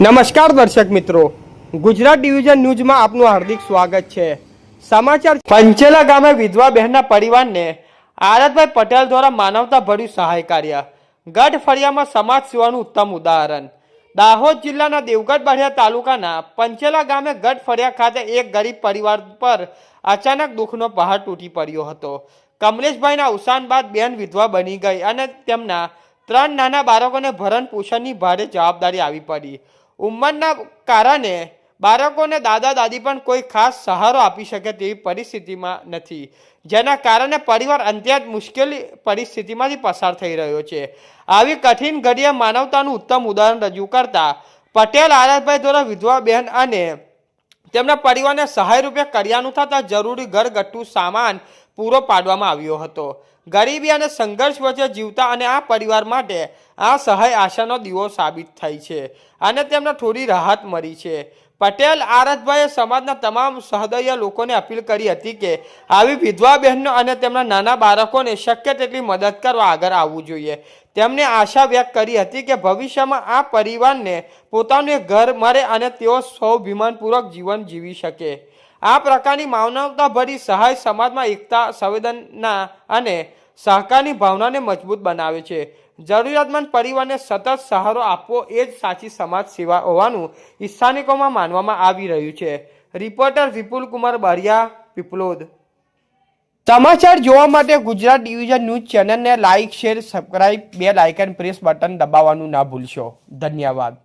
નમસ્કાર દર્શક મિત્રો, ગુજરાત ડિવિઝન ન્યૂઝમાં આપનું હાર્દિક સ્વાગત છે। સમાચાર પંચેલા ગામે વિધવા બહેનના પરિવારને આરતભાઈ પટેલ દ્વારા માનવતા ભર્યું સહાય કાર્ય। ગઢ ફળિયામાં સમાજ સેવાનું ઉત્તમ ઉદાહરણ। દાહોદ જિલ્લાના દેવગઢ બારિયા તાલુકાના પંચેલા ગામે ગઢ ફળિયા ખાતે એક ગરીબ પરિવાર પર અચાનક દુઃખનો પહાડ તૂટી પડ્યો હતો। કમલેશભાઈના અવસાન બાદ બેન વિધવા બની ગઈ અને તેમના 3 નાના બાળકોને ભરણ પોષણની ભારે જવાબદારી આવી પડી। ઉંમરના કારણે બાળકોને દાદા દાદી પણ કોઈ ખાસ સહારો આપી શકે તેવી પરિસ્થિતિમાં નથી, જેના કારણે પરિવાર અત્યંત મુશ્કેલ પરિસ્થિતિમાંથી પસાર થઈ રહ્યો છે। આવી કઠિન ઘડીએ માનવતાનું ઉત્તમ ઉદાહરણ રજૂ કરતા પટેલ આરતભાઈ દ્વારા વિધવા બહેન અને તેમના પરિવારને સહાય રૂપે કરિયાણું થતા જરૂરી ઘરગથ્થુ સામાન પૂરો પાડવામાં આવ્યો હતો। ગરીબી અને સંઘર્ષ વચ્ચે જીવતા અને આ પરિવાર માટે આ સહાય આશાનો દીવો સાબિત થઈ છે અને તેમને થોડી રાહત મળી છે। પટેલ આરતભાઈએ સમાજના તમામ સહૃદય લોકોને અપીલ કરી હતી કે આવી વિધવા બહેનો અને તેમના નાના બાળકોને શક્ય તેટલી મદદ કરવા આગળ આવવું જોઈએ। તેમણે આશા વ્યક્ત કરી હતી કે ભવિષ્યમાં આ પરિવારને પોતાનું એક ઘર મળે અને તેઓ સ્વાભિમાનપૂર્વક જીવન જીવી શકે। આ પ્રકારની માનવતાભરી સહાય સમાજમાં એકતા, સંવેદના અને સહકારની ભાવનાને મજબૂત બનાવે છે। જરૂરિયાતમંદ પરિવારને સતત સહારો આપવો એ જ સાચી સમાજ સેવા હોવાનું સ્થાનિકોમાં માનવામાં આવી રહ્યું છે। રિપોર્ટર વિપુલ કુમાર બારિયા, પીપલોદ। સમાચાર જોવા માટે ગુજરાત ડિવિઝન ન્યૂઝ ચેનલને like, share, subscribe, bell icon press button દબાવવાનું ના ભૂલશો। ધન્યવાદ।